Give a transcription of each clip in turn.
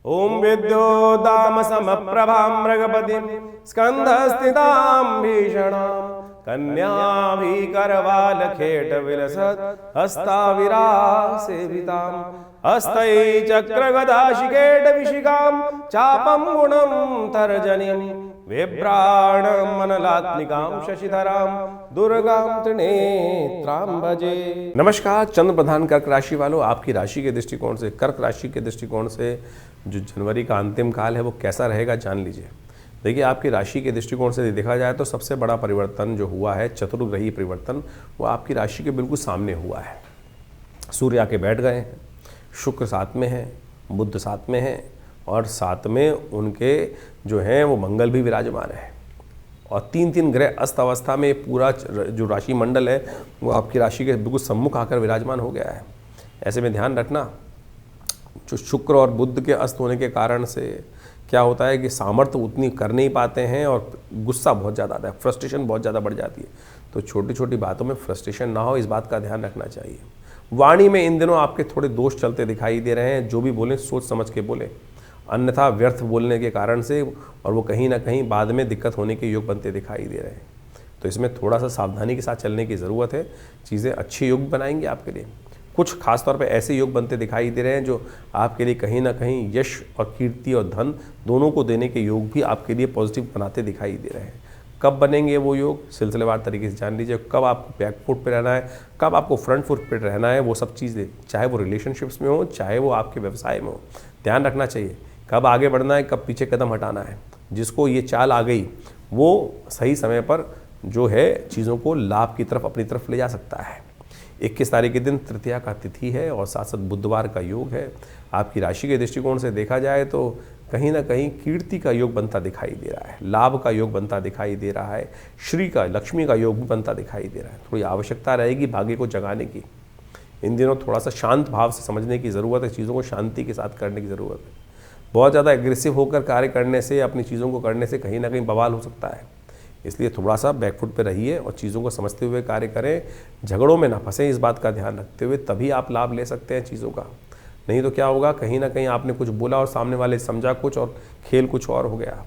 ओम विद्योदाम समप्रभां मृगपतिं स्कंधस्थितां भीषणां कन्याभिकरवालखेट विलसत् हस्ताविरासेवितां हस्तै चक्रगदाशिकेट विशिखां चापं गुणं तर्जनीं विभ्राणमनलात्मिकां शशिधरां दुर्गां त्रिनेत्रां भजे। नमस्कार, चंद्र प्रधान कर्क राशि वालों, आपकी राशि के दृष्टिकोण से, कर्क राशि के दृष्टिकोण से जो जनवरी का अंतिम काल है वो कैसा रहेगा जान लीजिए। देखिए, आपकी राशि के दृष्टिकोण से देखा जाए तो सबसे बड़ा परिवर्तन जो हुआ है, चतुर्ग्रही परिवर्तन, वो आपकी राशि के बिल्कुल सामने हुआ है। सूर्य आके बैठ गए हैं, शुक्र साथ में है, बुध साथ में है और साथ में उनके जो हैं वो मंगल भी विराजमान है और तीन तीन ग्रह अस्त अवस्था में पूरा जो राशि मंडल है वो आपकी राशि के बिल्कुल सम्मुख आकर विराजमान हो गया है। ऐसे में ध्यान रखना, जो शुक्र और बुध के अस्त होने के कारण से क्या होता है कि सामर्थ्य उतनी कर नहीं पाते हैं और गुस्सा बहुत ज़्यादा आता है, फ्रस्ट्रेशन बहुत ज़्यादा बढ़ जाती है। तो छोटी छोटी बातों में फ्रस्ट्रेशन ना हो, इस बात का ध्यान रखना चाहिए। वाणी में इन दिनों आपके थोड़े दोष चलते दिखाई दे रहे हैं, जो भी बोलें सोच समझ के बोलें, अन्यथा व्यर्थ बोलने के कारण से और वो कहीं ना कहीं बाद में दिक्कत होने के योग बनते दिखाई दे रहे हैं। तो इसमें थोड़ा सा सावधानी के साथ चलने की ज़रूरत है। चीज़ें अच्छे योग बनाएंगे आपके लिए। कुछ खास तौर पे ऐसे योग बनते दिखाई दे रहे हैं जो आपके लिए कहीं ना कहीं यश और कीर्ति और धन दोनों को देने के योग भी आपके लिए पॉजिटिव बनाते दिखाई दे रहे हैं। कब बनेंगे वो योग, सिलसिलेवार तरीके से जान लीजिए। कब आपको बैक फुट पे रहना है, कब आपको फ्रंट फुट पे रहना है, वो सब चीज़ें, चाहे वो रिलेशनशिप्स में हो, चाहे वो आपके व्यवसाय में हो, ध्यान रखना चाहिए। कब आगे बढ़ना है, कब पीछे कदम हटाना है। जिसको ये चाल आ गई वो सही समय पर जो है चीज़ों को लाभ की तरफ, अपनी तरफ ले जा सकता है। 21 तारीख के दिन तृतीया का तिथि है और साथ साथ बुधवार का योग है। आपकी राशि के दृष्टिकोण से देखा जाए तो कहीं ना कहीं कीर्ति का योग बनता दिखाई दे रहा है, लाभ का योग बनता दिखाई दे रहा है, श्री का, लक्ष्मी का योग भी बनता दिखाई दे रहा है। थोड़ी आवश्यकता रहेगी भाग्य को जगाने की। इन दिनों थोड़ा सा शांत भाव से समझने की ज़रूरत है, चीज़ों को शांति के साथ करने की ज़रूरत है। बहुत ज़्यादा एग्रेसिव होकर कार्य करने से, अपनी चीज़ों को करने से कहीं ना कहीं बवाल हो सकता है। इसलिए थोड़ा सा बैकफुट पे रहिए और चीज़ों को समझते हुए कार्य करें। झगड़ों में ना फंसें, इस बात का ध्यान रखते हुए, तभी आप लाभ ले सकते हैं चीज़ों का। नहीं तो क्या होगा, कहीं ना कहीं आपने कुछ बोला और सामने वाले समझा कुछ और खेल कुछ और हो गया,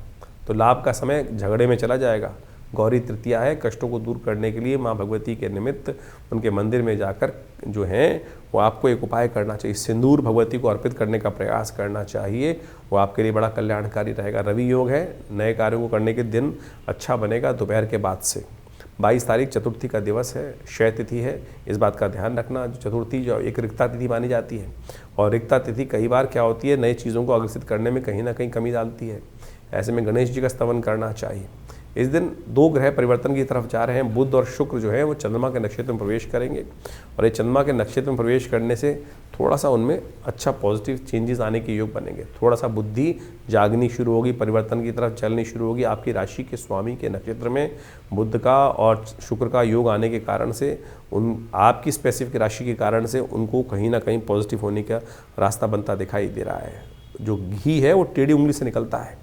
तो लाभ का समय झगड़े में चला जाएगा। गौरी तृतीया है, कष्टों को दूर करने के लिए माँ भगवती के निमित्त उनके मंदिर में जाकर जो हैं वो आपको एक उपाय करना चाहिए। सिंदूर भगवती को अर्पित करने का प्रयास करना चाहिए, वो आपके लिए बड़ा कल्याणकारी रहेगा। रवि योग है, नए कार्यों को करने के दिन अच्छा बनेगा दोपहर के बाद से। 22 तारीख चतुर्थी का दिवस है, क्षय तिथि है, इस बात का ध्यान रखना। जो चतुर्थी जो एक रिक्ता तिथि मानी जाती है और रिक्ता तिथि कई बार क्या होती है, नई चीज़ों को अग्रसित करने में कहीं ना कहीं कमी डालती है। ऐसे में गणेश जी का स्तवन करना चाहिए। इस दिन दो ग्रह परिवर्तन की तरफ जा रहे हैं। बुध और शुक्र जो है वो चंद्रमा के नक्षत्र में प्रवेश करेंगे और ये चंद्रमा के नक्षत्र में प्रवेश करने से थोड़ा सा उनमें अच्छा पॉजिटिव चेंजेस आने के योग बनेंगे। थोड़ा सा बुद्धि जागनी शुरू होगी, परिवर्तन की तरफ चलनी शुरू होगी। आपकी राशि के स्वामी के नक्षत्र में बुध का और शुक्र का योग आने के कारण से उन आपकी स्पेसिफिक राशि के कारण से उनको कहीं ना कहीं पॉजिटिव होने का रास्ता बनता दिखाई दे रहा है। जो घी है वो टेढ़ी उंगली से निकलता है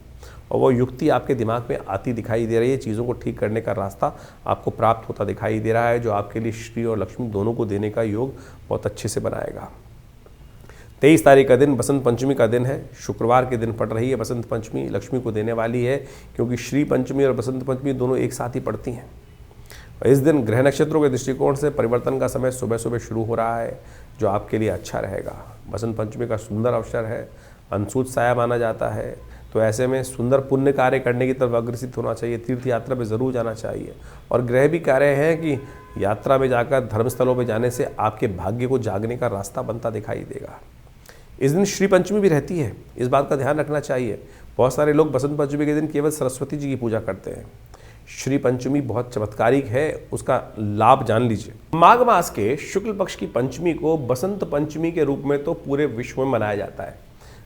और वो युक्ति आपके दिमाग में आती दिखाई दे रही है। चीज़ों को ठीक करने का रास्ता आपको प्राप्त होता दिखाई दे रहा है, जो आपके लिए श्री और लक्ष्मी दोनों को देने का योग बहुत अच्छे से बनाएगा। 23 तारीख का दिन बसंत पंचमी का दिन है, शुक्रवार के दिन पड़ रही है बसंत पंचमी। लक्ष्मी को देने वाली है क्योंकि श्री पंचमी और बसंत पंचमी दोनों एक साथ ही पड़ती हैं। इस दिन ग्रह नक्षत्रों के दृष्टिकोण से परिवर्तन का समय सुबह सुबह शुरू हो रहा है, जो आपके लिए अच्छा रहेगा। बसंत पंचमी का सुंदर अवसर है, अनसूत साया माना जाता है। तो ऐसे में सुंदर पुण्य कार्य करने की तरफ अग्रसित होना चाहिए। तीर्थ यात्रा पे ज़रूर जाना चाहिए और ग्रह भी कह रहे हैं कि यात्रा में जाकर धर्मस्थलों पे जाने से आपके भाग्य को जागने का रास्ता बनता दिखाई देगा। इस दिन श्री पंचमी भी रहती है, इस बात का ध्यान रखना चाहिए। बहुत सारे लोग बसंत पंचमी के दिन केवल सरस्वती जी की पूजा करते हैं। श्री पंचमी बहुत चमत्कारिक है, उसका लाभ जान लीजिए। माघ मास के शुक्ल पक्ष की पंचमी को बसंत पंचमी के रूप में तो पूरे विश्व में मनाया जाता है,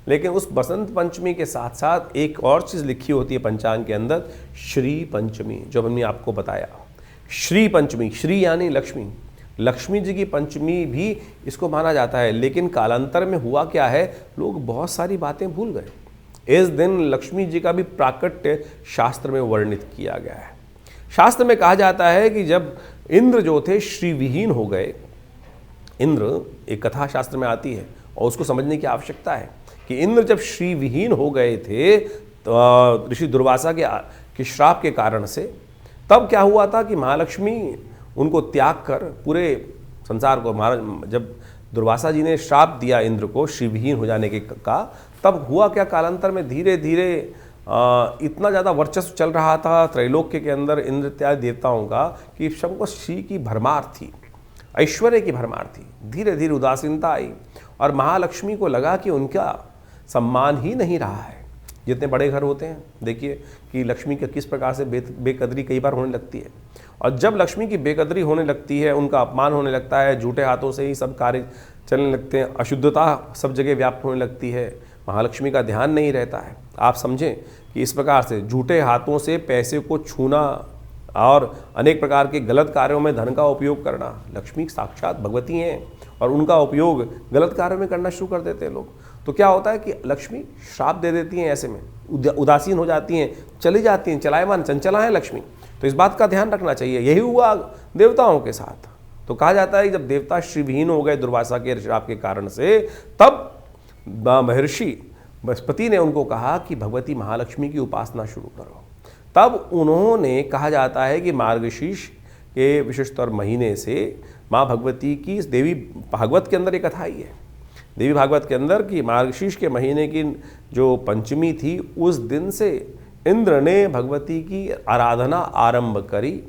लेकिन उस बसंत पंचमी के साथ साथ एक और चीज़ लिखी होती है पंचांग के अंदर, श्री पंचमी, जो हमने आपको बताया। श्री पंचमी, श्री यानी लक्ष्मी, लक्ष्मी जी की पंचमी भी इसको माना जाता है। लेकिन कालांतर में हुआ क्या है, लोग बहुत सारी बातें भूल गए। इस दिन लक्ष्मी जी का भी प्राकट्य शास्त्र में वर्णित किया गया है। शास्त्र में कहा जाता है कि जब इंद्र जो थे श्री विहीन हो गए, इंद्र एक कथा शास्त्र में आती है और उसको समझने की आवश्यकता है कि कि इंद्र जब श्री विहीन हो गए थे तो ऋषि दुर्वासा के श्राप के कारण से, तब क्या हुआ था कि महालक्ष्मी उनको त्याग कर पूरे संसार को, जब दुर्वासा जी ने श्राप दिया इंद्र को श्री विहीन हो जाने का, तब हुआ क्या, कालांतर में धीरे धीरे इतना ज़्यादा वर्चस्व चल रहा था त्रैलोक्य के अंदर इंद्र इत्यादि देवताओं का कि सबको श्री की भरमार थी, ऐश्वर्य की भरमार थी। धीरे धीरे उदासीनता आई और महालक्ष्मी को लगा कि उनका सम्मान ही नहीं रहा है। जितने बड़े घर होते हैं देखिए कि लक्ष्मी के किस प्रकार से बेकदरी कई बार होने लगती है, और जब लक्ष्मी की बेकदरी होने लगती है, उनका अपमान होने लगता है, झूठे हाथों से ही सब कार्य चलने लगते हैं, अशुद्धता सब जगह व्याप्त होने लगती है, महालक्ष्मी का ध्यान नहीं रहता है। आप समझें कि इस प्रकार से झूठे हाथों से पैसे को छूना और अनेक प्रकार के गलत कार्यों में धन का उपयोग करना, लक्ष्मी साक्षात भगवती हैं और उनका उपयोग गलत कार्यों में करना शुरू कर देते हैं लोग। तो क्या होता है कि लक्ष्मी श्राप दे देती हैं, ऐसे में उदासीन हो जाती हैं, चली जाती हैं, चलायमान चंचला है लक्ष्मी। तो इस बात का ध्यान रखना चाहिए। यही हुआ देवताओं के साथ। तो कहा जाता है कि जब देवता श्रीविहीन हो गए दुर्वासा के श्राप के कारण से, तब महर्षि बृहस्पति ने उनको कहा कि भगवती महालक्ष्मी की उपासना शुरू करो। तब उन्होंने, कहा जाता है कि मार्गशीर्ष के विशेषतर महीने से माँ भगवती की, देवी भागवत के अंदर एक कथा ही है, देवी भागवत के अंदर कि मार्गशीर्ष के महीने की जो पंचमी थी, उस दिन से इंद्र ने भगवती की आराधना आरंभ करी।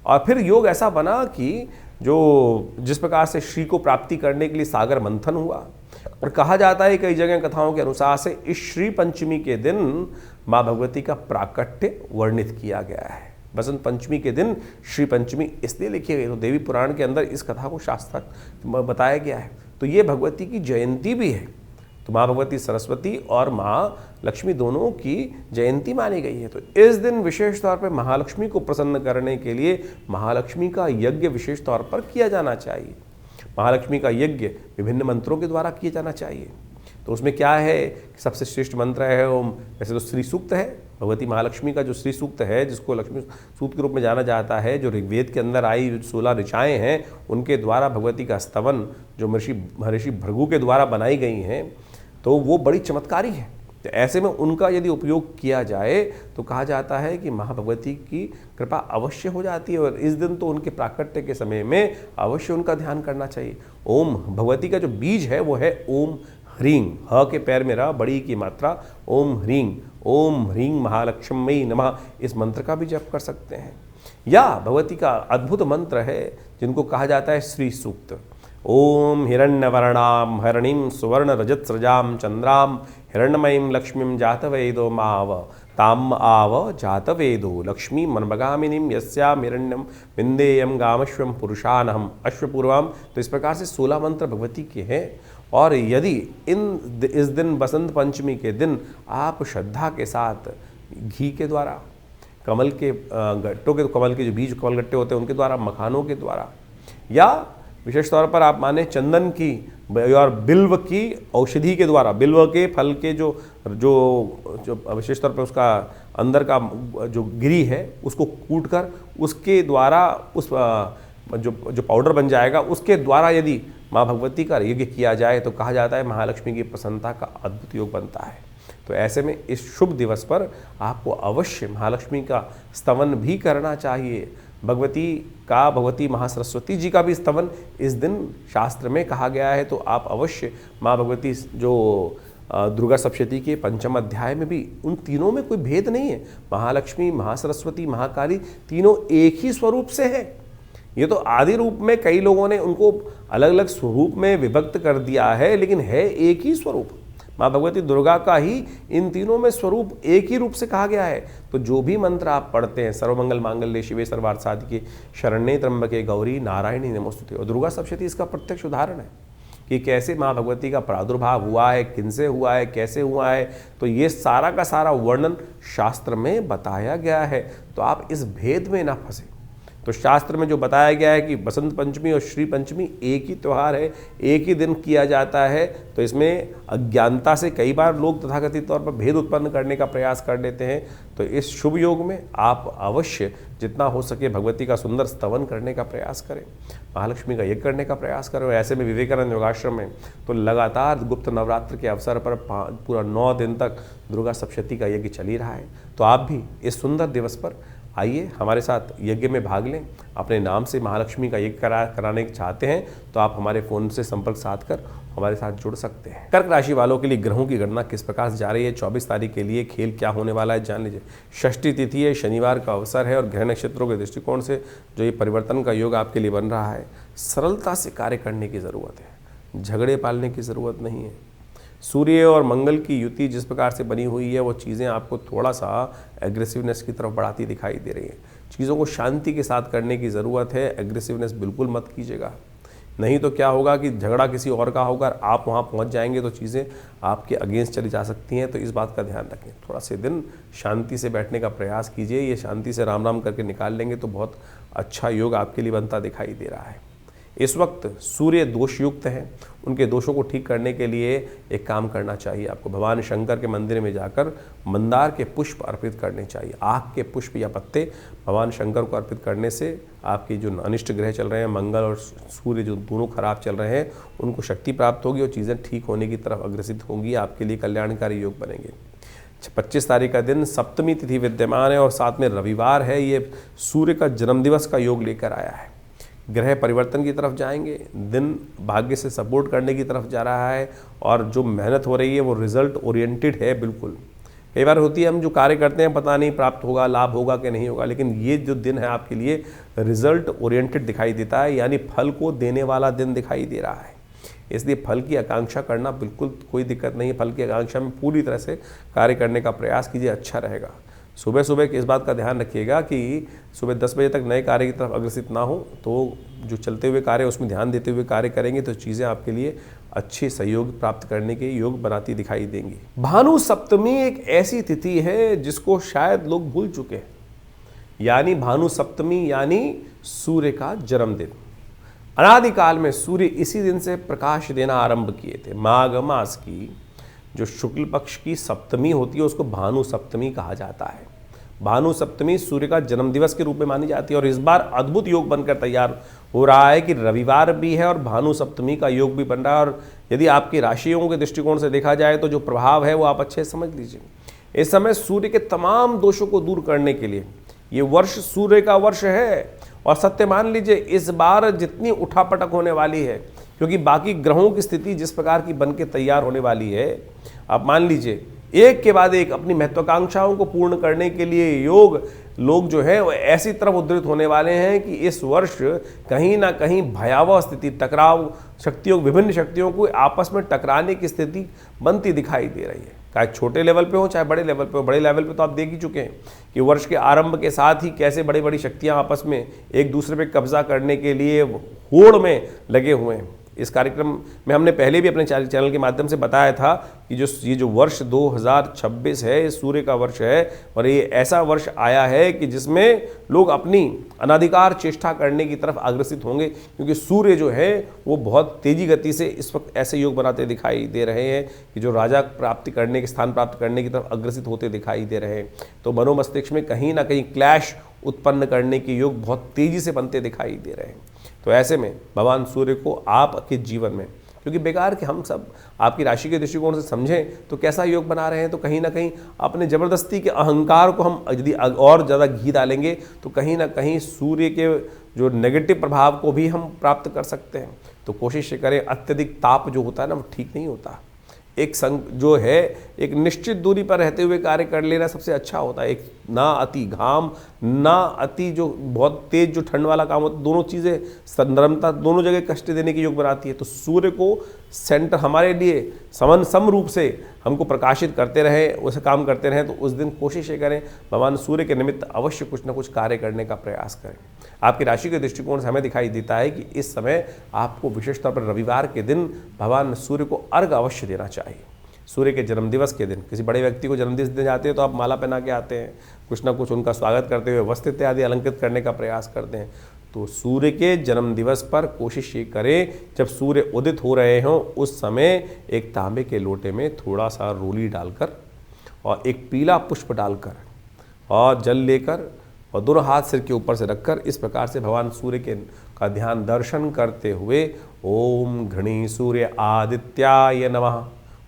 और फिर योग ऐसा बना कि जिस प्रकार से श्री को प्राप्ति करने के लिए सागर मंथन हुआ। और कहा जाता है कई जगह कथाओं के अनुसार से इस श्री पंचमी के दिन माँ भगवती का प्राकट्य वर्णित किया गया है। बसंत पंचमी के दिन श्री पंचमी इसलिए लिखी गई, तो देवी पुराण के अंदर इस कथा को शास्त्र बताया गया है। तो ये भगवती की जयंती भी है। तो माँ भगवती सरस्वती और माँ लक्ष्मी दोनों की जयंती मानी गई है। तो इस दिन विशेष तौर पर महालक्ष्मी को प्रसन्न करने के लिए महालक्ष्मी का यज्ञ विशेष तौर पर किया जाना चाहिए। महालक्ष्मी का यज्ञ विभिन्न मंत्रों के द्वारा किया जाना चाहिए। तो उसमें क्या है, सबसे श्रेष्ठ मंत्र है ओम। वैसे तो श्री सूक्त है, भगवती महालक्ष्मी का जो श्री सूक्त है, जिसको लक्ष्मी सूक्त के रूप में जाना जाता है, जो ऋग्वेद के अंदर आई 16 ऋचाएँ हैं, उनके द्वारा भगवती का स्तवन जो महर्षि भृगु के द्वारा बनाई गई हैं, तो वो बड़ी चमत्कारी है। तो ऐसे में उनका यदि उपयोग किया जाए तो कहा जाता है कि महाभगवती की कृपा अवश्य हो जाती है। और इस दिन तो उनके प्राकट्य के समय में अवश्य उनका ध्यान करना चाहिए। ओम भगवती का जो बीज है वो है ओम ह्रीं, ह के पैर में रहा, बड़ी की मात्रा, ओम ह्रीं महालक्ष्मी नमः, इस मंत्र का भी जप कर सकते हैं। या भगवती का अद्भुत मंत्र है जिनको कहा जाता है श्री सूक्त। ओम हिरण्यवर्णां हरणीं सुवर्ण रजत सृजां चंद्रां हिरण्मयीं लक्ष्मीं जातवेदो माव ताम आव जातवेदो लक्ष्मी मनमगामिनीं यस्यां हिरण्यं विन्देयं गामश्वं पुरुषानहम् अश्वपूर्वाम। तो इस प्रकार से 16 मंत्र भगवती के हैं। और यदि इस दिन बसंत पंचमी के दिन आप श्रद्धा के साथ घी के द्वारा, कमल के गट्टों के, कमल के जो बीज कमल गट्टे होते हैं उनके द्वारा, मखानों के द्वारा, या विशेष तौर पर आप माने चंदन की और बिल्व की औषधि के द्वारा, बिल्व के फल के जो विशेष तौर पर उसका अंदर का जो गिरी है उसको कूट कर उसके द्वारा उस जो पाउडर बन जाएगा उसके द्वारा यदि माँ भगवती का यज्ञ किया जाए तो कहा जाता है महालक्ष्मी की प्रसन्नता का अद्भुत योग बनता है। तो ऐसे में इस शुभ दिवस पर आपको अवश्य महालक्ष्मी का स्तवन भी करना चाहिए। भगवती महासरस्वती जी का भी स्तवन इस दिन शास्त्र में कहा गया है। तो आप अवश्य माँ भगवती जो दुर्गा सप्तशती के 5वें अध्याय में भी, उन तीनों में कोई भेद नहीं है। महालक्ष्मी, महासरस्वती, महाकाली तीनों एक ही स्वरूप से है। ये तो आदि रूप में कई लोगों ने उनको अलग अलग स्वरूप में विभक्त कर दिया है, लेकिन है एक ही स्वरूप। माँ भगवती दुर्गा का ही इन तीनों में स्वरूप एक ही रूप से कहा गया है। तो जो भी मंत्र आप पढ़ते हैं, सर्वमंगल मांगल्ये शिवे सर्वार्थ साधिके शरण्ये त्र्यंबके गौरी नारायणी नमोस्तुते, और दुर्गा सप्तशती इसका प्रत्यक्ष उदाहरण है कि कैसे माँ भगवती का प्रादुर्भाव हुआ है, किनसे हुआ है, कैसे हुआ है। तो ये सारा का सारा वर्णन शास्त्र में बताया गया है। तो आप इस भेद में ना फंसे। तो शास्त्र में जो बताया गया है कि बसंत पंचमी और श्री पंचमी एक ही त्यौहार है, एक ही दिन किया जाता है, तो इसमें अज्ञानता से कई बार लोग तथाकथित तौर पर भेद उत्पन्न करने का प्रयास कर लेते हैं। तो इस शुभ योग में आप अवश्य जितना हो सके भगवती का सुंदर स्तवन करने का प्रयास करें, महालक्ष्मी का यज्ञ करने का प्रयास करें। ऐसे में विवेकानंद योगाश्रम में तो लगातार गुप्त नवरात्र के अवसर पर पूरा 9 दिन तक दुर्गा सप्तशती का यज्ञ चल ही रहा है। तो आप भी इस सुंदर दिवस पर आइए हमारे साथ यज्ञ में भाग लें। अपने नाम से महालक्ष्मी का यज्ञ कराने चाहते हैं तो आप हमारे फ़ोन से संपर्क साध कर हमारे साथ जुड़ सकते हैं। कर्क राशि वालों के लिए ग्रहों की गणना किस प्रकार से जा रही है, 24 तारीख के लिए खेल क्या होने वाला है, जान लीजिए। षष्ठी तिथि है, शनिवार का अवसर है और ग्रह नक्षत्रों के दृष्टिकोण से जो ये परिवर्तन का योग आपके लिए बन रहा है, सरलता से कार्य करने की ज़रूरत है, झगड़े पालने की ज़रूरत नहीं है। सूर्य और मंगल की युति जिस प्रकार से बनी हुई है वो चीज़ें आपको थोड़ा सा एग्रेसिवनेस की तरफ बढ़ाती दिखाई दे रही है। चीज़ों को शांति के साथ करने की ज़रूरत है, एग्रेसिवनेस बिल्कुल मत कीजिएगा, नहीं तो क्या होगा कि झगड़ा किसी और का होगा, आप वहाँ पहुँच जाएंगे तो चीज़ें आपके अगेंस्ट चली जा सकती हैं। तो इस बात का ध्यान रखें, थोड़ा से दिन शांति से बैठने का प्रयास कीजिए। ये शांति से राम राम करके निकाल लेंगे तो बहुत अच्छा योग आपके लिए बनता दिखाई दे रहा है। इस वक्त सूर्य दोष युक्त हैं, उनके दोषों को ठीक करने के लिए एक काम करना चाहिए आपको। भगवान शंकर के मंदिर में जाकर मंदार के पुष्प अर्पित करने चाहिए। आक के पुष्प या पत्ते भगवान शंकर को अर्पित करने से आपके जो अनिष्ट ग्रह चल रहे हैं, मंगल और सूर्य जो दोनों खराब चल रहे हैं, उनको शक्ति प्राप्त होगी और चीज़ें ठीक होने की तरफ अग्रसित होंगी, आपके लिए कल्याणकारी योग बनेंगे। 25 तारीख का दिन सप्तमी तिथि विद्यमान है और साथ में रविवार है। ये सूर्य का जन्मदिवस का योग लेकर आया है। ग्रह परिवर्तन की तरफ जाएंगे, दिन भाग्य से सपोर्ट करने की तरफ जा रहा है और जो मेहनत हो रही है वो रिजल्ट ओरिएंटेड है। बिल्कुल कई बार होती है हम जो कार्य करते हैं पता नहीं प्राप्त होगा, लाभ होगा कि नहीं होगा, लेकिन ये जो दिन है आपके लिए रिजल्ट ओरिएंटेड दिखाई देता है, यानी फल को देने वाला दिन दिखाई दे रहा है। इसलिए फल की आकांक्षा करना बिल्कुल कोई दिक्कत नहीं है। फल की आकांक्षा में पूरी तरह से कार्य करने का प्रयास कीजिए, अच्छा रहेगा। सुबह सुबह इस बात का ध्यान रखिएगा कि सुबह 10 बजे तक नए कार्य की तरफ अग्रसित ना हो, तो जो चलते हुए कार्य उसमें ध्यान देते हुए कार्य करेंगे तो चीज़ें आपके लिए अच्छे सहयोग प्राप्त करने के योग बनाती दिखाई देंगी। भानु सप्तमी एक ऐसी तिथि है जिसको शायद लोग भूल चुके हैं, यानी भानु सप्तमी यानी सूर्य का जन्मदिन। अनादिकाल में सूर्य इसी दिन से प्रकाश देना आरंभ किए थे। माघ मास की जो शुक्ल पक्ष की सप्तमी होती है उसको भानु सप्तमी कहा जाता है। भानु सप्तमी सूर्य का जन्मदिवस के रूप में मानी जाती है और इस बार अद्भुत योग बनकर तैयार हो रहा है कि रविवार भी है और भानु सप्तमी का योग भी बन रहा है। और यदि आपकी राशियों के दृष्टिकोण से देखा जाए तो जो प्रभाव है वो आप अच्छे समझ लीजिए। इस समय सूर्य के तमाम दोषों को दूर करने के लिए ये वर्ष सूर्य का वर्ष है और सत्य मान लीजिए इस बार जितनी उठापटक होने वाली है, क्योंकि बाकी ग्रहों की स्थिति जिस प्रकार की बन के तैयार होने वाली है, आप मान लीजिए एक के बाद एक अपनी महत्वाकांक्षाओं को पूर्ण करने के लिए लोग जो है वो ऐसी तरफ उद्धृत होने वाले हैं कि इस वर्ष कहीं ना कहीं भयावह स्थिति, टकराव शक्तियों, विभिन्न शक्तियों को आपस में टकराने की स्थिति बनती दिखाई दे रही है। चाहे छोटे लेवल पे हो चाहे बड़े लेवल पे हो। बड़े लेवल पे तो आप देख ही चुके हैं कि वर्ष के आरंभ के साथ ही कैसे बड़ी बड़ी शक्तियां आपस में एक दूसरे पे कब्जा करने के लिए होड़ में लगे हुए हैं। इस कार्यक्रम में हमने पहले भी अपने चैनल के माध्यम से बताया था कि ये जो वर्ष 2026 है, ये सूर्य का वर्ष है और ये ऐसा वर्ष आया है कि जिसमें लोग अपनी अनाधिकार चेष्टा करने की तरफ अग्रसित होंगे, क्योंकि सूर्य जो है वो बहुत तेजी गति से इस वक्त ऐसे योग बनाते दिखाई दे रहे हैं कि जो राजा प्राप्ति करने के स्थान प्राप्त करने की तरफ अग्रसित होते दिखाई दे रहे हैं। तो मनोमस्तिष्क में कहीं ना कहीं क्लैश उत्पन्न करने के योग बहुत तेजी से बनते दिखाई दे रहे हैं। तो ऐसे में भगवान सूर्य को आपके जीवन में, क्योंकि बेकार कि हम सब आपकी राशि के दृष्टिकोण से समझें तो कैसा योग बना रहे हैं, तो कहीं ना कहीं अपने ज़बरदस्ती के अहंकार को हम यदि और ज़्यादा घी डालेंगे तो कहीं ना कहीं सूर्य के जो नेगेटिव प्रभाव को भी हम प्राप्त कर सकते हैं। तो कोशिश करें, अत्यधिक ताप जो होता है ना वो ठीक नहीं होता। एक संग जो है एक निश्चित दूरी पर रहते हुए कार्य कर लेना सबसे अच्छा होता है। एक ना अति घाम ना अति जो बहुत तेज जो ठंड वाला काम होता है, दोनों चीज़ें नरमता दोनों जगह कष्ट देने की योग बनाती है। तो सूर्य को सेंटर हमारे लिए सम रूप से हमको प्रकाशित करते रहे, उसे काम करते रहें। तो उस दिन कोशिश ये करें भगवान सूर्य के निमित्त अवश्य कुछ ना कुछ कार्य करने का प्रयास करें। आपकी राशि के दृष्टिकोण से हमें दिखाई देता है कि इस समय आपको विशेष तौर पर रविवार के दिन भगवान सूर्य को अर्घ अवश्य देना चाहिए। सूर्य के जन्मदिवस के दिन किसी बड़े व्यक्ति को जन्मदिवस देने जाते हैं तो आप माला पहना के आते हैं, कुछ ना कुछ उनका स्वागत करते हुए वस्त्र इत्यादि अलंकृत करने का प्रयास करते हैं। तो सूर्य के जन्मदिवस पर कोशिश ये करें जब सूर्य उदित हो रहे हों उस समय एक तांबे के लोटे में थोड़ा सा रोली डालकर और एक पीला पुष्प डालकर और जल लेकर और दोनों हाथ सिर के ऊपर से रखकर इस प्रकार से भगवान सूर्य के का ध्यान दर्शन करते हुए ओम घृणी सूर्य आदित्याय नमः,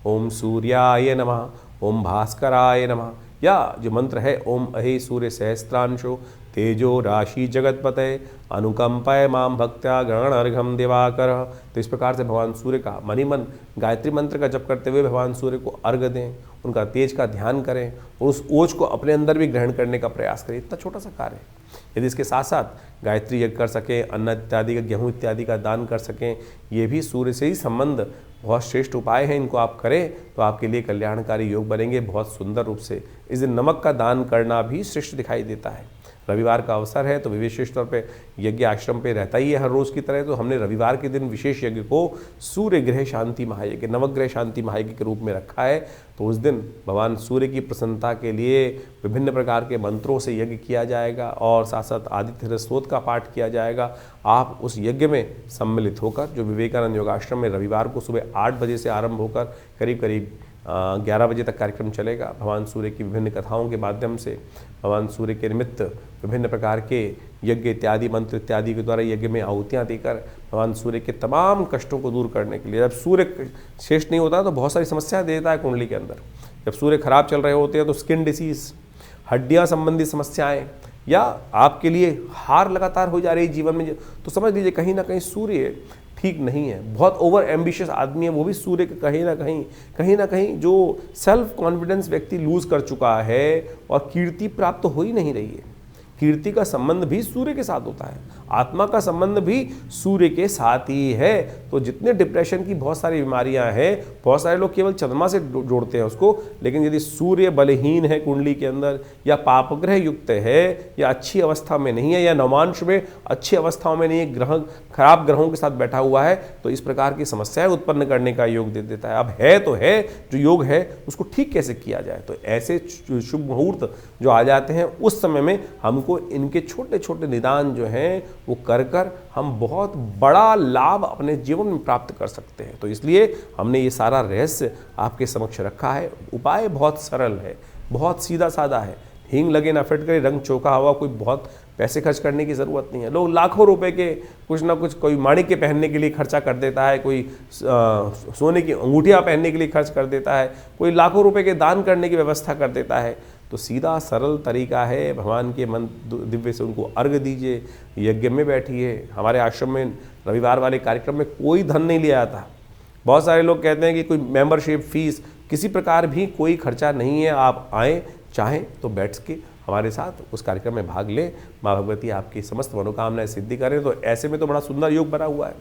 ओम सूर्याय नमः, ओम भास्कराय नमः, या जो मंत्र है ओम अहे सूर्य सहस्त्रांशो तेजो राशि जगतपते अनुकंपय माम भक्त्या गणर्घम दिवाकर। तो इस प्रकार से भगवान सूर्य का मनी मन गायत्री मंत्र का जप करते हुए भगवान सूर्य को अर्घ दें, उनका तेज का ध्यान करें और उस ओज को अपने अंदर भी ग्रहण करने का प्रयास करें। इतना छोटा सा कार्य है। यदि इसके साथ साथ गायत्री यज्ञ कर सकें, अन्न इत्यादि का गेहूँ इत्यादि का दान कर सकें, ये भी सूर्य से ही संबंध बहुत श्रेष्ठ उपाय हैं, इनको आप करें तो आपके लिए कल्याणकारी योग बनेंगे बहुत सुंदर रूप से। इस दिन नमक का दान करना भी श्रेष्ठ दिखाई देता है। रविवार का अवसर है तो विशेष तौर पे यज्ञ आश्रम पे रहता ही है हर रोज़ की तरह, तो हमने रविवार के दिन विशेष यज्ञ को सूर्य ग्रह शांति महायज्ञ, नवग्रह शांति महायज्ञ के रूप में रखा है। तो उस दिन भगवान सूर्य की प्रसन्नता के लिए विभिन्न प्रकार के मंत्रों से यज्ञ किया जाएगा और साथ साथ आदित्य स्तोत्र का पाठ किया जाएगा। आप उस यज्ञ में सम्मिलित होकर, जो विवेकानंद योगाश्रम में रविवार को सुबह 8 बजे से आरंभ होकर करीब करीब 11 बजे तक कार्यक्रम चलेगा, भगवान सूर्य की विभिन्न कथाओं के माध्यम से भगवान सूर्य के निमित्त विभिन्न प्रकार के यज्ञ इत्यादि मंत्र इत्यादि के द्वारा यज्ञ में आहुतियाँ देकर भगवान सूर्य के तमाम कष्टों को दूर करने के लिए, जब सूर्य श्रेष्ठ नहीं होता तो बहुत सारी समस्याएं देता है कुंडली के अंदर। जब सूर्य खराब चल रहे होते हैं तो स्किन डिसीज, हड्डियाँ संबंधी समस्याएँ, या आपके लिए हार लगातार हो जा रही जीवन में, तो समझ लीजिए कहीं ना कहीं सूर्य ठीक नहीं है। बहुत ओवर एम्बिशियस आदमी है वो भी सूर्य के कहीं ना कहीं जो सेल्फ कॉन्फिडेंस व्यक्ति लूज कर चुका है और कीर्ति प्राप्त हो ही नहीं रही है। कीर्ति का संबंध भी सूर्य के साथ होता है, आत्मा का संबंध भी सूर्य के साथ ही है। तो जितने डिप्रेशन की बहुत सारी बीमारियां हैं, बहुत सारे लोग केवल चंद्रमा से जोड़ते हैं उसको, लेकिन यदि सूर्य बलहीन है कुंडली के अंदर, या पापग्रह युक्त है, या अच्छी अवस्था में नहीं है, या नवांश में अच्छी अवस्थाओं में नहीं है, ग्रह खराब ग्रहों के साथ बैठा हुआ है, तो इस प्रकार की समस्याएं उत्पन्न करने का योग दे देता है। अब है तो है, जो योग है उसको ठीक कैसे किया जाए, तो ऐसे शुभ मुहूर्त जो आ जाते हैं उस समय में हमको इनके छोटे छोटे निदान जो हैं वो कर हम बहुत बड़ा लाभ अपने जीवन में प्राप्त कर सकते हैं। तो इसलिए हमने ये सारा रहस्य आपके समक्ष रखा है। उपाय बहुत सरल है, बहुत सीधा साधा है। हींग लगे ना फिट करे, रंग चौका हुआ, कोई बहुत पैसे खर्च करने की ज़रूरत नहीं है। लोग लाखों रुपए के कुछ ना कुछ, कोई माणिक के पहनने के लिए खर्चा कर देता है, कोई सोने की अंगूठियाँ पहनने के लिए खर्च कर देता है, कोई लाखों रुपए के दान करने की व्यवस्था कर देता है। तो सीधा सरल तरीका है, भगवान के मन दिव्य से उनको अर्घ दीजिए, यज्ञ में बैठिए। हमारे आश्रम में रविवार वाले कार्यक्रम में कोई धन नहीं लिया जाता। बहुत सारे लोग कहते हैं कि कोई मेंबरशिप फीस, किसी प्रकार भी कोई खर्चा नहीं है। आप आएँ, चाहें तो बैठ के हमारे साथ उस कार्यक्रम में भाग लें। माँ भगवती आपकी समस्त मनोकामनाएं सिद्धि करें। तो ऐसे में तो बड़ा सुंदर योग बना हुआ है।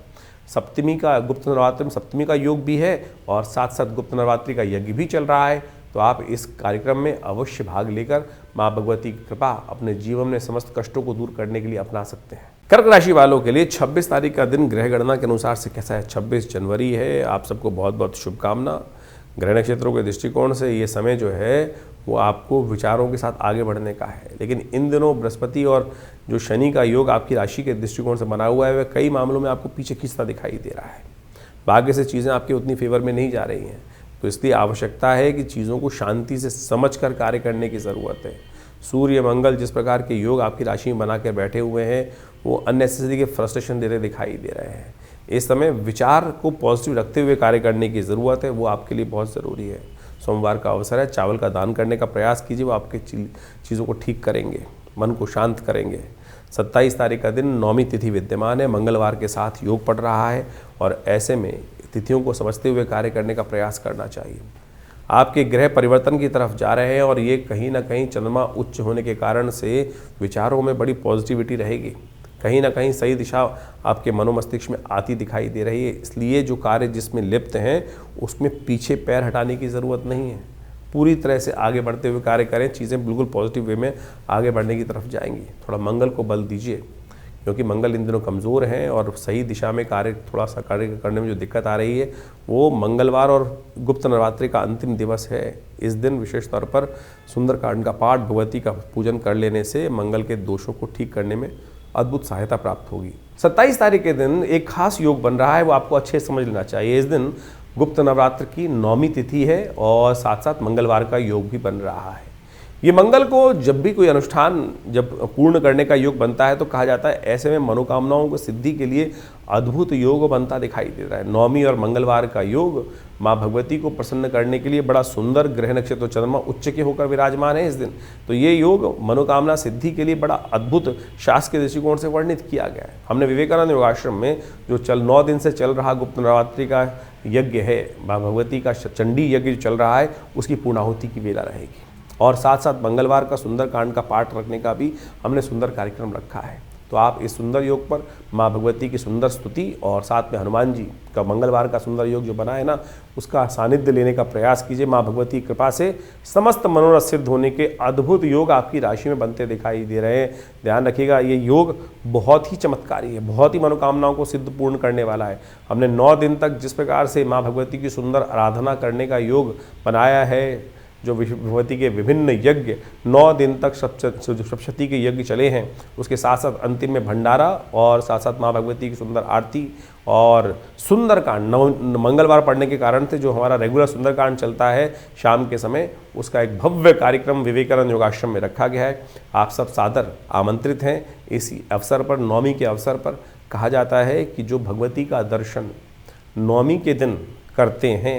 सप्तमी का, गुप्त नवरात्रि में सप्तमी का योग भी है और साथ साथ गुप्त नवरात्रि का यज्ञ भी चल रहा है। तो आप इस कार्यक्रम में अवश्य भाग लेकर माँ भगवती की कृपा अपने जीवन में समस्त कष्टों को दूर करने के लिए अपना सकते हैं। कर्क राशि वालों के लिए 26 तारीख का दिन ग्रह गणना के अनुसार से कैसा है? 26 जनवरी है। आप सबको बहुत बहुत शुभकामना। ग्रह नक्षत्रों के दृष्टिकोण से ये समय जो है वो आपको विचारों के साथ आगे बढ़ने का है। लेकिन इन दिनों बृहस्पति और जो शनि का योग आपकी राशि के दृष्टिकोण से बना हुआ है वह कई मामलों में आपको पीछे खींचता दिखाई दे रहा है। भाग्य से चीज़ें आपकी उतनी फेवर में नहीं जा रही हैं। तो इसलिए आवश्यकता है कि चीज़ों को शांति से समझकर कार्य करने की ज़रूरत है। सूर्य मंगल जिस प्रकार के योग आपकी राशि में बना कर बैठे हुए हैं वो अननेसेसरी के फ्रस्ट्रेशन देते दिखाई दे रहे हैं। इस समय विचार को पॉजिटिव रखते हुए कार्य करने की ज़रूरत है, वो आपके लिए बहुत ज़रूरी है। सोमवार का अवसर है, चावल का दान करने का प्रयास कीजिए, वो आपके चीज़ों को ठीक करेंगे, मन को शांत करेंगे। 27 तारीख का दिन नौमी तिथि विद्यमान है, मंगलवार के साथ योग पड़ रहा है और ऐसे में तिथियों को समझते हुए कार्य करने का प्रयास करना चाहिए। आपके ग्रह परिवर्तन की तरफ जा रहे हैं और ये कहीं ना कहीं चंद्रमा उच्च होने के कारण से विचारों में बड़ी पॉजिटिविटी रहेगी। कहीं ना कहीं सही दिशा आपके मनोमस्तिष्क में आती दिखाई दे रही है। इसलिए जो कार्य जिसमें लिप्त हैं उसमें पीछे पैर हटाने की ज़रूरत नहीं है। पूरी तरह से आगे बढ़ते हुए कार्य करें, चीज़ें बिल्कुल पॉजिटिव वे में आगे बढ़ने की तरफ जाएंगी। थोड़ा मंगल को बल दीजिए, क्योंकि मंगल इन दिनों कमज़ोर हैं और सही दिशा में थोड़ा सा कार्य करने में जो दिक्कत आ रही है वो मंगलवार और गुप्त नवरात्रि का अंतिम दिवस है। इस दिन विशेष तौर पर सुंदरकांड का पाठ, भगवती का पूजन कर लेने से मंगल के दोषों को ठीक करने में अद्भुत सहायता प्राप्त होगी। 27 तारीख के दिन एक खास योग बन रहा है, वो आपको अच्छे से समझ लेना चाहिए। इस दिन गुप्त नवरात्र की 9वीं तिथि है और साथ साथ मंगलवार का योग भी बन रहा है। ये मंगल को जब भी कोई अनुष्ठान जब पूर्ण करने का योग बनता है तो कहा जाता है ऐसे में मनोकामनाओं को सिद्धि के लिए अद्भुत योग बनता दिखाई दे रहा है। 9वीं और मंगलवार का योग माँ भगवती को प्रसन्न करने के लिए बड़ा सुंदर, ग्रह नक्षत्र चंद्रमा उच्च के होकर विराजमान है इस दिन। तो ये योग मनोकामना सिद्धि के लिए बड़ा अद्भुत शास्त्र के दृष्टिकोण से वर्णित किया गया है। हमने विवेकानंद योगाश्रम में जो 9 दिन से चल रहा गुप्त नवरात्रि का यज्ञ है, माँ भगवती का चंडी यज्ञ जो चल रहा है, उसकी पूर्णाहुति की वेला रहेगी। और साथ साथ मंगलवार का सुंदरकांड का पाठ रखने का भी हमने सुंदर कार्यक्रम रखा है। तो आप इस सुंदर योग पर माँ भगवती की सुंदर स्तुति और साथ में हनुमान जी का मंगलवार का सुंदर योग जो बना है ना, उसका सानिध्य लेने का प्रयास कीजिए। माँ भगवती की कृपा से समस्त मनोरथ सिद्ध होने के अद्भुत योग आपकी राशि में बनते दिखाई दे रहे हैं। ध्यान रखिएगा, ये योग बहुत ही चमत्कारी है, बहुत ही मनोकामनाओं को सिद्ध पूर्ण करने वाला है। हमने 9 दिन तक जिस प्रकार से माँ भगवती की सुंदर आराधना करने का योग बनाया है, जो भगवती के विभिन्न यज्ञ 9 दिन तक सप्तशती के यज्ञ चले हैं, उसके साथ साथ अंतिम में भंडारा और साथ साथ माँ भगवती की सुंदर आरती और सुंदरकांड मंगलवार पढ़ने के कारण से जो हमारा रेगुलर सुंदरकांड चलता है शाम के समय, उसका एक भव्य कार्यक्रम विवेकानंद योगाश्रम में रखा गया है। आप सब सादर आमंत्रित हैं। इसी अवसर पर, 9वीं के अवसर पर कहा जाता है कि जो भगवती का दर्शन 9वीं के दिन करते हैं,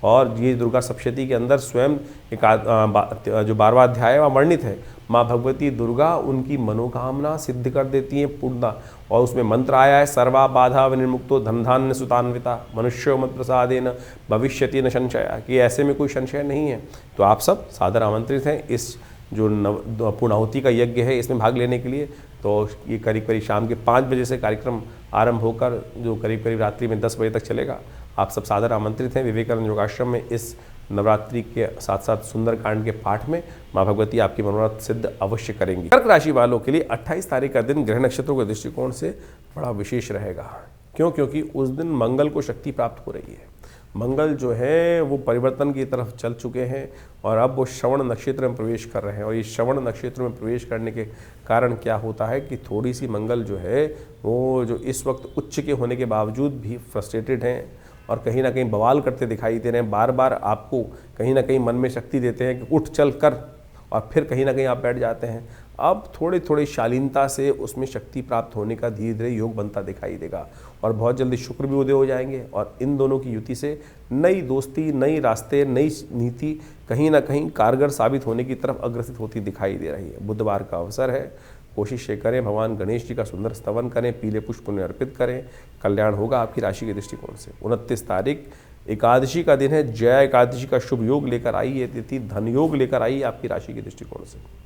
और ये दुर्गा सप्तशती के अंदर स्वयं जो 12वां अध्याय वह वर्णित है, माँ भगवती दुर्गा उनकी मनोकामना सिद्ध कर देती हैं पूर्णता। और उसमें मंत्र आया है, सर्वा बाधा विनिर्मुक्तो धनधान्य सुतान्विता मनुष्यो मत प्रसादेन भविष्यति न संशय, कि ऐसे में कोई संशय नहीं है। तो आप सब सादर आमंत्रित हैं इस जो पूर्णाहुति का यज्ञ है इसमें भाग लेने के लिए। तो ये करीब करीब शाम के 5 बजे से कार्यक्रम आरंभ होकर जो करीब करीब रात्रि में 10 बजे तक चलेगा। आप सब सादर आमंत्रित हैं विवेकानंद योगाश्रम में इस नवरात्रि के साथ साथ सुंदरकांड के पाठ में। माँ भगवती आपकी मनोरथ सिद्ध अवश्य करेंगी। कर्क राशि वालों के लिए 28 तारीख का दिन ग्रह नक्षत्रों के दृष्टिकोण से बड़ा विशेष रहेगा। क्यों? क्योंकि उस दिन मंगल को शक्ति प्राप्त हो रही है। मंगल जो है वो परिवर्तन की तरफ चल चुके हैं और अब वो श्रवण नक्षत्र में प्रवेश कर रहे हैं। और ये श्रवण नक्षत्र में प्रवेश करने के कारण क्या होता है कि थोड़ी सी मंगल जो है वो जो इस वक्त उच्च के होने के बावजूद भी फ्रस्ट्रेटेड हैं और कहीं ना कहीं बवाल करते दिखाई दे रहे हैं। बार बार आपको कहीं ना कहीं मन में शक्ति देते हैं कि उठ चल कर, और फिर कहीं ना कहीं आप बैठ जाते हैं। अब थोड़ी थोड़ी शालीनता से उसमें शक्ति प्राप्त होने का धीरे धीरे योग बनता दिखाई देगा और बहुत जल्दी शुक्र भी उदय हो जाएंगे। और इन दोनों की युति से नई दोस्ती, नई रास्ते, नई नीति कहीं ना कहीं कारगर साबित होने की तरफ अग्रसित होती दिखाई दे रही है। बुधवार का अवसर है, कोशिश ये करें भगवान गणेश जी का सुंदर स्तवन करें, पीले पुष्प उन्हें अर्पित करें, कल्याण होगा आपकी राशि के दृष्टिकोण से। 29 तारीख एकादशी का दिन है, जया एकादशी का शुभ योग लेकर आई ये तिथि, धन योग लेकर आई आपकी राशि के दृष्टिकोण से।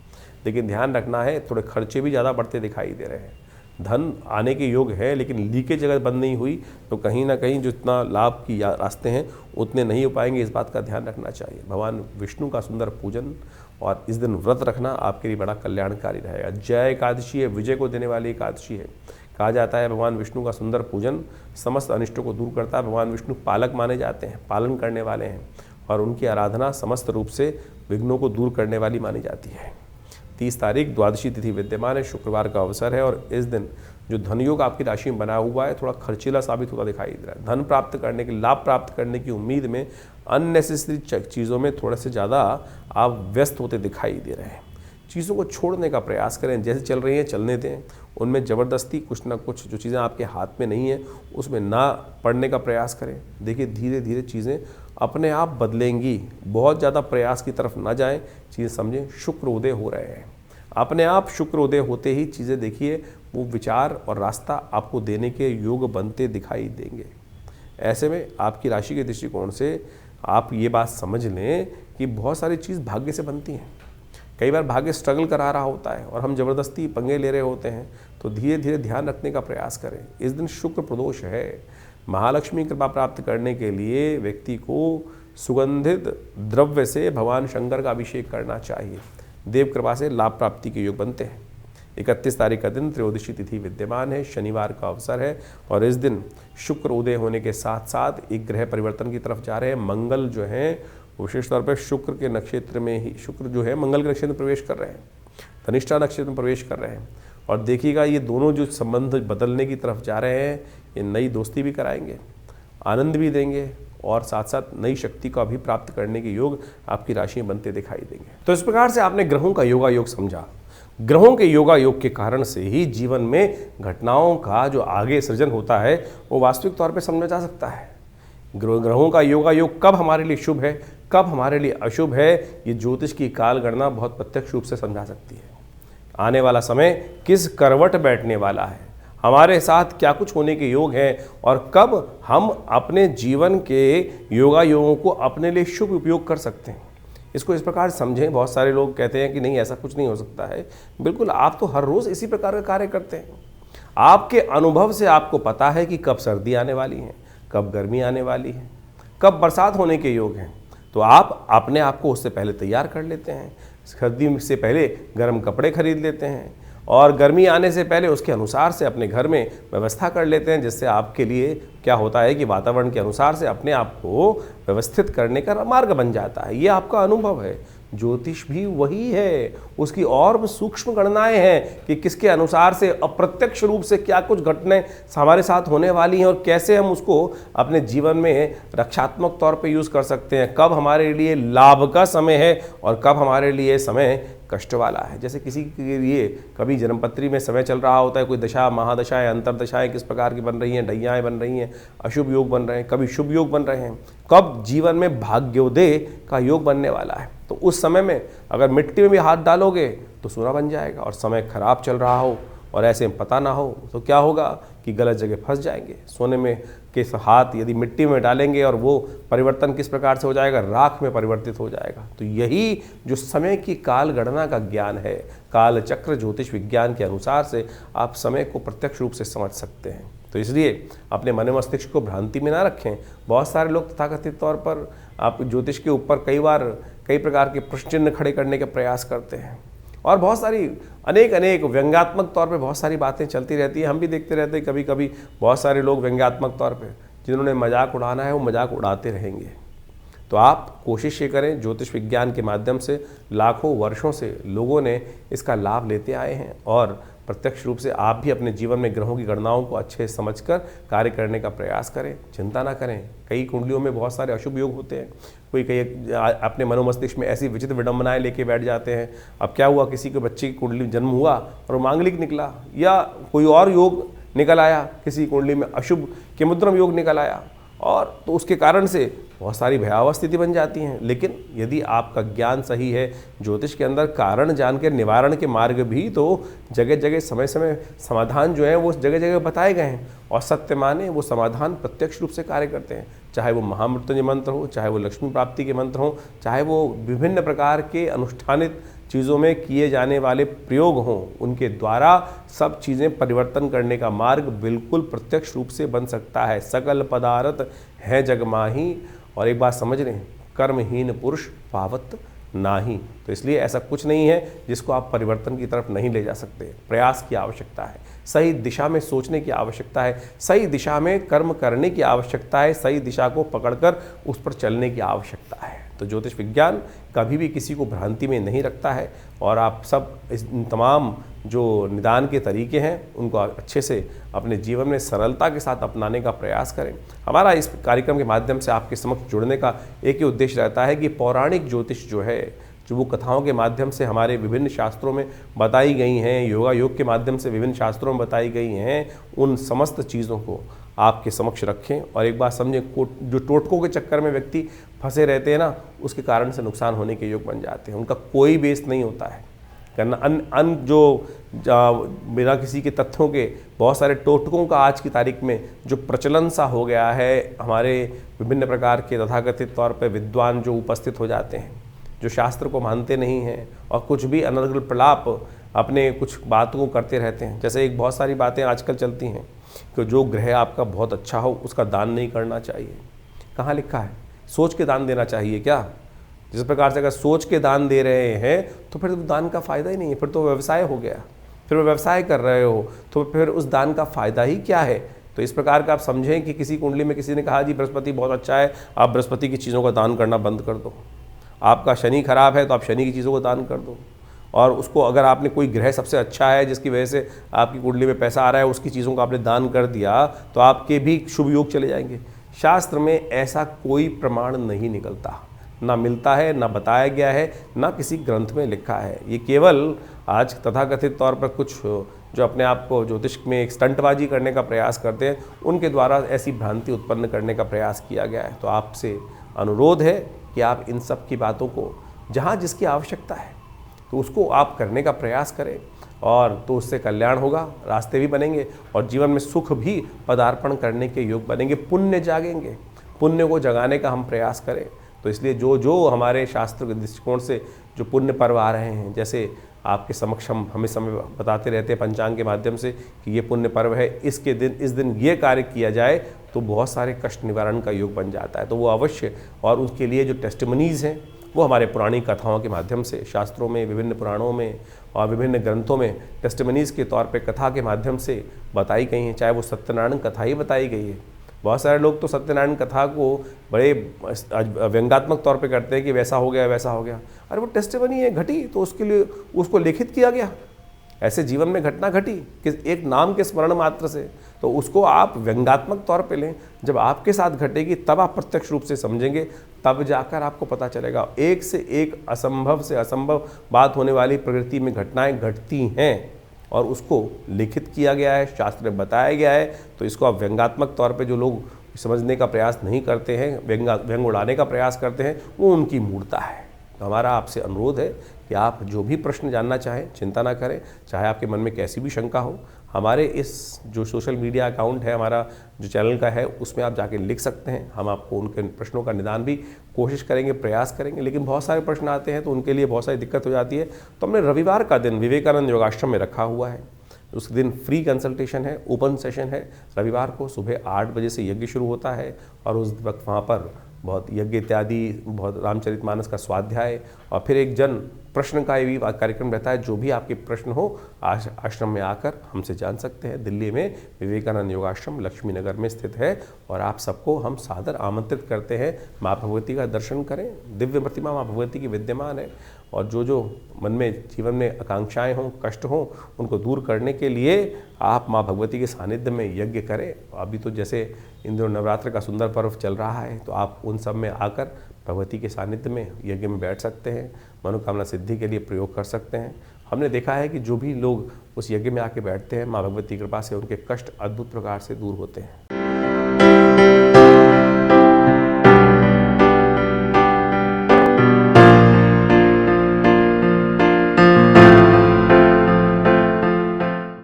लेकिन ध्यान रखना है, थोड़े खर्चे भी ज़्यादा बढ़ते दिखाई दे रहे हैं। धन आने के योग है लेकिन लीकेज अगर बंद नहीं हुई तो कहीं ना कहीं जो इतना लाभ की रास्ते हैं उतने नहीं हो पाएंगे। इस बात का ध्यान रखना चाहिए। भगवान विष्णु का सुंदर पूजन और इस दिन व्रत रखना आपके लिए बड़ा कल्याणकारी रहेगा। जय एकादशी है, विजय को देने वाली एकादशी है। कहा जाता है भगवान विष्णु का सुंदर पूजन समस्त अनिष्टों को दूर करता है। भगवान विष्णु पालक माने जाते हैं, पालन करने वाले हैं और उनकी आराधना समस्त रूप से विघ्नों को दूर करने वाली मानी जाती है। 30 तारीख द्वादशी तिथि विद्यमान है, शुक्रवार का अवसर है और इस दिन जो धनयोग आपकी राशि में बना हुआ है थोड़ा खर्चीला साबित होता दिखाई दे रहा है। धन प्राप्त करने के, लाभ प्राप्त करने की उम्मीद में अननेसेसरी चीज़ों में थोड़े से ज़्यादा आप व्यस्त होते दिखाई दे रहे हैं। चीज़ों को छोड़ने का प्रयास करें, जैसे चल रही हैं चलने दें। उनमें ज़बरदस्ती कुछ ना कुछ जो चीज़ें आपके हाथ में नहीं है उसमें ना पड़ने का प्रयास करें। देखिए धीरे धीरे चीज़ें अपने आप बदलेंगी। बहुत ज़्यादा प्रयास की तरफ ना जाएं। चीज़ें समझें शुक्र उदय हो रहे हैं, अपने आप शुक्र उदय होते ही चीज़ें देखिए वो विचार और रास्ता आपको देने के योग बनते दिखाई देंगे। ऐसे में आपकी राशि के दृष्टिकोण से आप ये बात समझ लें कि बहुत सारी चीज़ भाग्य से बनती हैं। कई बार भाग्य स्ट्रगल करा रहा होता है और हम ज़बरदस्ती पंगे ले रहे होते हैं, तो धीरे धीरे ध्यान रखने का प्रयास करें। इस दिन शुक्र प्रदोष है। महालक्ष्मी कृपा प्राप्त करने के लिए व्यक्ति को सुगंधित द्रव्य से भगवान शंकर का अभिषेक करना चाहिए। देव कृपा से लाभ प्राप्ति के योग बनते हैं। 31 तारीख का दिन त्रयोदशी तिथि विद्यमान है, शनिवार का अवसर है और इस दिन शुक्र उदय होने के साथ साथ एक ग्रह परिवर्तन की तरफ जा रहे हैं। मंगल जो है विशेष तौर पर शुक्र के नक्षत्र में ही, शुक्र जो है मंगल के नक्षत्र में प्रवेश कर रहे हैं, धनिष्ठा नक्षत्र में प्रवेश कर रहे हैं और देखिएगा ये दोनों जो संबंध बदलने की तरफ जा रहे हैं, ये नई दोस्ती भी कराएंगे, आनंद भी देंगे और साथ साथ नई शक्ति का भी प्राप्त करने के योग आपकी राशि में बनते दिखाई देंगे। तो इस प्रकार से आपने ग्रहों का योगा योग समझा। ग्रहों के योगा योग के कारण से ही जीवन में घटनाओं का जो आगे सृजन होता है वो वास्तविक तौर पे समझा जा सकता है। ग्रहों का योगा योग कब हमारे लिए शुभ है, कब हमारे लिए अशुभ है, ये ज्योतिष की काल गणना बहुत प्रत्यक्ष रूप से समझा सकती है। आने वाला समय किस करवट बैठने वाला है, हमारे साथ क्या कुछ होने के योग हैं और कब हम अपने जीवन के योगा योगों को अपने लिए शुभ उपयोग कर सकते हैं, इसको इस प्रकार समझें। बहुत सारे लोग कहते हैं कि नहीं ऐसा कुछ नहीं हो सकता है। बिल्कुल, आप तो हर रोज़ इसी प्रकार का कार्य करते हैं। आपके अनुभव से आपको पता है कि कब सर्दी आने वाली है, कब गर्मी आने वाली है, कब बरसात होने के योग हैं, तो आप अपने आप को उससे पहले तैयार कर लेते हैं। सर्दी से पहले गर्म कपड़े खरीद लेते हैं और गर्मी आने से पहले उसके अनुसार से अपने घर में व्यवस्था कर लेते हैं, जिससे आपके लिए क्या होता है कि वातावरण के अनुसार से अपने आप को व्यवस्थित करने का मार्ग बन जाता है। ये आपका अनुभव है। ज्योतिष भी वही है, उसकी और सूक्ष्म गणनाएं हैं कि किसके अनुसार से अप्रत्यक्ष रूप से क्या कुछ घटनाएं हमारे साथ होने वाली हैं और कैसे हम उसको अपने जीवन में रक्षात्मक तौर पे यूज़ कर सकते हैं, कब हमारे लिए लाभ का समय है और कब हमारे लिए समय कष्ट वाला है। जैसे किसी के लिए कभी जन्मपत्री में समय चल रहा होता है, कोई दशा महादशाएं अंतरदशाएं किस प्रकार की बन रही हैं, ढैयाएँ बन रही हैं, अशुभ योग बन रहे हैं, कभी शुभ योग बन रहे हैं, कब जीवन में भाग्योदय का योग बनने वाला है। तो उस समय में अगर मिट्टी में भी हाथ डालोगे तो सोना बन जाएगा और समय खराब चल रहा हो और ऐसे में पता ना हो तो क्या होगा कि गलत जगह फंस जाएंगे। सोने में के हाथ यदि मिट्टी में डालेंगे और वो परिवर्तन किस प्रकार से हो जाएगा, राख में परिवर्तित हो जाएगा। तो यही जो समय की काल गणना का ज्ञान है, काल चक्र ज्योतिष विज्ञान के अनुसार से आप समय को प्रत्यक्ष रूप से समझ सकते हैं। तो इसलिए अपने मन मस्तिष्क को भ्रांति में ना रखें। बहुत सारे लोग तथाकथित तौर पर आप ज्योतिष के ऊपर कई प्रकार के प्रश्न चिन्ह खड़े करने का प्रयास करते हैं और बहुत सारी अनेक व्यंग्यात्मक तौर पे बहुत सारी बातें चलती रहती हैं। हम भी देखते रहते हैं कभी कभी बहुत सारे लोग व्यंग्यात्मक तौर पे जिन्होंने मजाक उड़ाना है वो मजाक उड़ाते रहेंगे। तो आप कोशिश ये करें, ज्योतिष विज्ञान के माध्यम से लाखों वर्षों से लोगों ने इसका लाभ लेते आए हैं और प्रत्यक्ष रूप से आप भी अपने जीवन में ग्रहों की गणनाओं को अच्छे से समझकर कार्य करने का प्रयास करें। चिंता ना करें, कई कुंडलियों में बहुत सारे अशुभ योग होते हैं, कोई कई अपने मनोमस्तिष्क में ऐसी विचित्र विडंबनाएं लेके बैठ जाते हैं। अब क्या हुआ, किसी के बच्चे की कुंडली जन्म हुआ और वो मांगलिक निकला या कोई और योग निकल आया, किसी कुंडली में अशुभ केमुद्रम योग निकल आया और तो उसके कारण से बहुत सारी भयावह स्थिति बन जाती हैं। लेकिन यदि आपका ज्ञान सही है, ज्योतिष के अंदर कारण जानकर निवारण के मार्ग भी तो जगह जगह समय समय समाधान जो है वो जगह जगह बताए गए हैं और सत्य माने वो समाधान प्रत्यक्ष रूप से कार्य करते हैं। चाहे वो महामृत्युंजय मंत्र हो, चाहे वो लक्ष्मी प्राप्ति के मंत्र हो, चाहे वो विभिन्न प्रकार के अनुष्ठानित चीज़ों में किए जाने वाले प्रयोग हों, उनके द्वारा सब चीज़ें परिवर्तन करने का मार्ग बिल्कुल प्रत्यक्ष रूप से बन सकता है। सकल पदार्थ है जग माही, और एक बात समझ लें, कर्महीन पुरुष पावत नाही। तो इसलिए ऐसा कुछ नहीं है जिसको आप परिवर्तन की तरफ नहीं ले जा सकते। प्रयास की आवश्यकता है, सही दिशा में सोचने की आवश्यकता है, सही दिशा में कर्म करने की आवश्यकता है, सही दिशा को पकड़कर उस पर चलने की आवश्यकता है। तो ज्योतिष विज्ञान कभी भी किसी को भ्रांति में नहीं रखता है और आप सब इस तमाम जो निदान के तरीके हैं उनको अच्छे से अपने जीवन में सरलता के साथ अपनाने का प्रयास करें। हमारा इस कार्यक्रम के माध्यम से आपके समक्ष जुड़ने का एक ही उद्देश्य रहता है कि पौराणिक ज्योतिष जो है, जो वो कथाओं के माध्यम से हमारे विभिन्न शास्त्रों में बताई गई हैं, योगा योग के माध्यम से विभिन्न शास्त्रों में बताई गई हैं, उन समस्त चीज़ों को आपके समक्ष रखें। और एक बात समझें, जो टोटकों के चक्कर में व्यक्ति फंसे रहते हैं ना, उसके कारण से नुकसान होने के योग बन जाते हैं। उनका कोई बेस नहीं होता है करना जो बिना किसी के तथ्यों के बहुत सारे टोटकों का आज की तारीख में जो प्रचलन सा हो गया है। हमारे विभिन्न प्रकार के तथाकथित तौर पर विद्वान जो उपस्थित हो जाते हैं, जो शास्त्र को मानते नहीं हैं और कुछ भी अनर्गल प्रलाप अपने कुछ बातों को करते रहते हैं। जैसे एक बहुत सारी बातें आजकल चलती हैं कि जो ग्रह आपका बहुत अच्छा हो उसका दान नहीं करना चाहिए। कहाँ लिखा है? सोच के दान देना चाहिए क्या? जिस प्रकार से अगर सोच के दान दे रहे हैं तो फिर तो दान का फ़ायदा ही नहीं है, फिर तो व्यवसाय हो गया। फिर वो व्यवसाय कर रहे हो, तो फिर उस दान का फ़ायदा ही क्या है। तो इस प्रकार का आप समझें कि किसी कुंडली में किसी ने कहा जी बृहस्पति बहुत अच्छा है, आप बृहस्पति की चीज़ों का दान करना बंद कर दो। आपका शनि खराब है तो आप शनि की चीज़ों को दान कर दो। और उसको अगर आपने कोई ग्रह सबसे अच्छा है जिसकी वजह से आपकी कुंडली में पैसा आ रहा है, उसकी चीज़ों को आपने दान कर दिया तो आपके भी शुभ योग चले जाएंगे। शास्त्र में ऐसा कोई प्रमाण नहीं निकलता, ना मिलता है, ना बताया गया है, ना किसी ग्रंथ में लिखा है। ये केवल आज तथाकथित तौर पर कुछ जो अपने आप को ज्योतिष में एक स्टंटबाजी करने का प्रयास करते हैं, उनके द्वारा ऐसी भ्रांति उत्पन्न करने का प्रयास किया गया है। तो आपसे अनुरोध है कि आप इन सब की बातों को, जहाँ जिसकी आवश्यकता है तो उसको आप करने का प्रयास करें, और तो उससे कल्याण होगा, रास्ते भी बनेंगे और जीवन में सुख भी पदार्पण करने के योग बनेंगे, पुण्य जागेंगे। पुण्य को जगाने का हम प्रयास करें। तो इसलिए जो जो हमारे शास्त्र के दृष्टिकोण से जो पुण्य पर्व आ रहे हैं, जैसे आपके समक्ष हम हमें समय बताते रहते हैं पंचांग के माध्यम से कि ये पुण्य पर्व है, इसके दिन इस दिन ये कार्य किया जाए तो बहुत सारे कष्ट निवारण का योग बन जाता है। तो वो अवश्य, और उसके लिए जो टेस्टिमनीज़ हैं वो हमारे पुरानी कथाओं के माध्यम से, शास्त्रों में, विभिन्न पुराणों में और विभिन्न ग्रंथों में टेस्टिमनीज़ के तौर पे कथा के माध्यम से बताई गई हैं। चाहे वो सत्यनारायण कथा ही बताई गई है। बहुत सारे लोग तो सत्यनारायण कथा को बड़े व्यंग्यात्मक तौर पे करते हैं कि वैसा हो गया वैसा हो गया। अरे वो टेस्टिमनी है, घटी, तो उसके लिए उसको लिखित किया गया। ऐसे जीवन में घटना घटी कि एक नाम के स्मरण मात्र से, तो उसको आप व्यंग्यात्मक तौर पे लें। जब आपके साथ घटेगी तब आप प्रत्यक्ष रूप से समझेंगे, तब जाकर आपको पता चलेगा। एक से एक असंभव से असंभव बात होने वाली प्रकृति में घटनाएं घटती हैं और उसको लिखित किया गया है, शास्त्र में बताया गया है। तो इसको आप व्यंग्यात्मक तौर पे जो लोग समझने का प्रयास नहीं करते हैं, व्यंग उड़ाने का प्रयास करते हैं, वो उनकी मूर्खता है। तो हमारा आपसे अनुरोध है कि आप जो भी प्रश्न जानना चाहें चिंता ना करें, चाहे आपके मन में कैसी भी शंका हो, हमारे इस जो सोशल मीडिया अकाउंट है हमारा, जो चैनल का है, उसमें आप जाके लिख सकते हैं। हम आपको उनके प्रश्नों का निदान भी कोशिश करेंगे, प्रयास करेंगे। लेकिन बहुत सारे प्रश्न आते हैं तो उनके लिए बहुत सारी दिक्कत हो जाती है। तो हमने रविवार का दिन विवेकानंद योगाश्रम में रखा हुआ है। उस दिन फ्री कंसल्टेशन है, ओपन सेशन है। रविवार को सुबह 8 बजे से यज्ञ शुरू होता है और उस वक्त वहाँ पर बहुत यज्ञ इत्यादि, बहुत रामचरितमानस का स्वाध्याय और फिर एक जन प्रश्न का भी कार्यक्रम रहता है। जो भी आपके प्रश्न हो आश्रम में आकर हमसे जान सकते हैं। दिल्ली में विवेकानंद योगाश्रम लक्ष्मी नगर में स्थित है और आप सबको हम सादर आमंत्रित करते हैं। माँ भगवती का दर्शन करें, दिव्य प्रतिमा माँ भगवती की विद्यमान है और जो जो मन में जीवन में आकांक्षाएं हों, कष्ट हों, उनको दूर करने के लिए आप माँ भगवती के सानिध्य में यज्ञ करें। अभी तो जैसे इंद्र नवरात्र का सुंदर पर्व चल रहा है, तो आप उन सब में आकर भगवती के सानिध्य में यज्ञ में बैठ सकते हैं, मनोकामना सिद्धि के लिए प्रयोग कर सकते हैं। हमने देखा है कि जो भी लोग उस यज्ञ में आके बैठते हैं, माँ भगवती की कृपा से उनके कष्ट अद्भुत प्रकार से दूर होते हैं।